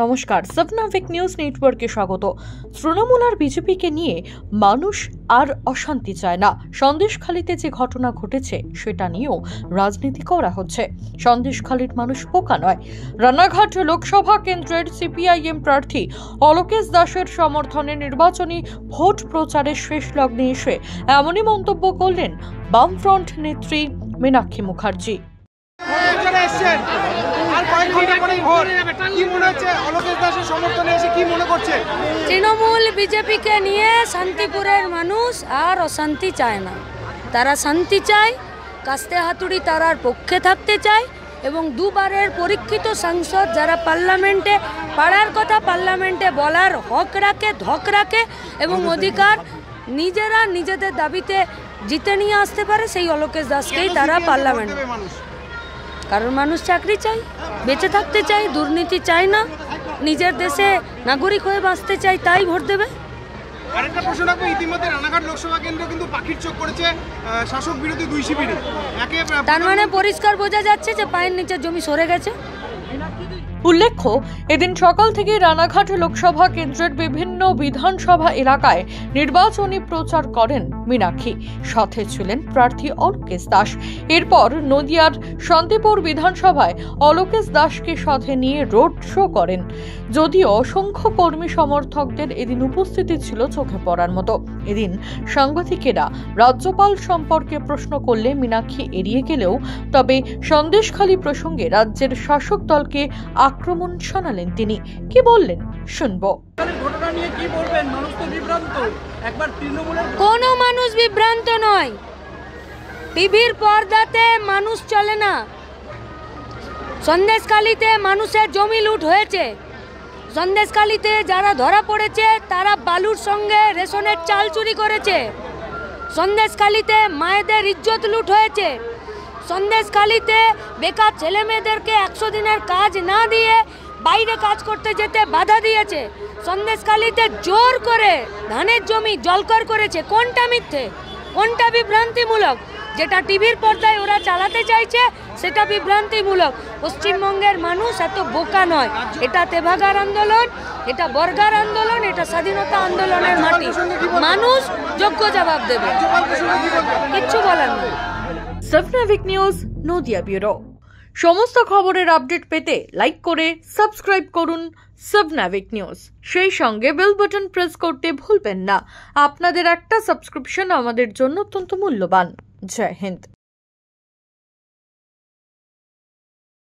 নমস্কার, সবনাভিক নিউজ নেটওয়ার্কে স্বাগত। তৃণমূল আর বিজেপিকে নিয়ে মানুষ আর অশান্তি চায় না। সন্দেশখালীতে যে ঘটনা ঘটেছে সেটা নিয়েও রাজনীতি করা হচ্ছে। সন্দেশখালীর মানুষ বোকা নয়। রানাঘাট লোকসভা কেন্দ্রের সিপিআইএম প্রার্থী অলোকেশ দাসের সমর্থনে নির্বাচনী ভোট প্রচারের শেষ লগ্নে এসে এমনই মন্তব্য করলেন বামফ্রন্ট নেত্রী মীনাক্ষী মুখার্জি। তৃণমূল বিজেপিকে নিয়ে শান্তিপুরের মানুষ আর অশান্তি চায় না। তারা শান্তি চায়, কাস্তে হাতুড়ি তারার পক্ষে থাকতে চায় এবং দুবারের পরীক্ষিত সাংসদ যারা পার্লামেন্টে পাড়ার কথা পার্লামেন্টে বলার হক রাখে, ধক রাখে এবং অধিকার নিজেরা নিজেদের দাবিতে জিতে নিয়ে আসতে পারে, সেই অলোকেশ দাসকেই তারা পার্লামেন্ট। কারণ মানুষ চাকরি চাই, বেঁচে থাকতে চাই, দুর্নীতি চায় না, নিজের দেশে নাগরিক হয়ে বাঁচতে চাই, তাই ভোট দেবে। আরেকটা প্রশ্ন রাখবো, ইতিমধ্যে রানাঘাট লোকসভা কেন্দ্র কিন্তু পাখির চোখ করেছে শাসক বিরোধী দুই শিবিরে। তার মানে পরিষ্কার বোঝা যাচ্ছে যে পায়ের নিচে জমি সরে গেছে। উল্লেখ্য, এদিন সকাল থেকে রানাঘাট লোকসভা কেন্দ্রের বিভিন্ন বিধানসভা এলাকায় নির্বাচনী প্রচার করেন মীনাক্ষী। সাথে ছিলেন প্রার্থী অলোকেশ দাস। এরপর নদিয়ার শান্তিপুর বিধানসভায় অলোকেশ দাসকে সাথে নিয়ে রোড শো করেন। যদিও অসংখ্য কর্মী সমর্থকদের এদিন উপস্থিতি ছিল চোখে পড়ার মতো। এদিন সাংবাদিকেরা রাজ্যপাল সম্পর্কে প্রশ্ন করলে মীনাক্ষী এড়িয়ে গেলেও তবে সন্দেশখালী প্রসঙ্গে রাজ্যের শাসক দলকে আক্রমণ শোনালেন তিনি। কি বললেন শুনবো। কোনো মানুষ বিভ্রান্ত নয়। টিভির পর্দাতে মানুষ চলে না। সন্দেশখালীতে মানুষের জমি লুট হয়েছে। সন্দেশখালীতে যারা ধরা পড়েছে তারা বালুর সঙ্গে রেশনের চাল চুরি করেছে। সন্দেশখালীতে মায়েদের ইজ্জত লুট হয়েছে। সন্দেশখালীতে বেকার ছেলে মেয়েদেরকে 100 দিনের কাজ না দিয়ে বাইরে কাজ করতে যেতে বাধা দিয়েছে। সন্দেশখালীতে জোর করে ধানের জমি জলকর করেছে। কোনটা মিথ্যে, কোনটা বিভ্রান্তিমূলক? যেটা টিভির পর্দায় ওরা চালাতে চাইছে সেটা বিভ্রান্তিমূলক। পশ্চিমবঙ্গের মানুষ এত বোকা নয়। এটা তেভাগার আন্দোলন, এটা বর্গার আন্দোলন, এটা স্বাধীনতা আন্দোলনের মাটি। মানুষ যোগ্য জবাব দেবে, কিচ্ছু বলার নেই। সবনাভিক নিউজ নদিয়া ব্যুরো। সমস্ত খবরের আপডেট পেতে লাইক করে সাবস্ক্রাইব করুন সবনাভিক নিউজ। সেই সঙ্গে বেল বাটন প্রেস করতে ভুলবেন না। আপনাদের একটা সাবস্ক্রিপশন আমাদের জন্য অত্যন্ত মূল্যবান। জয় হিন্দ।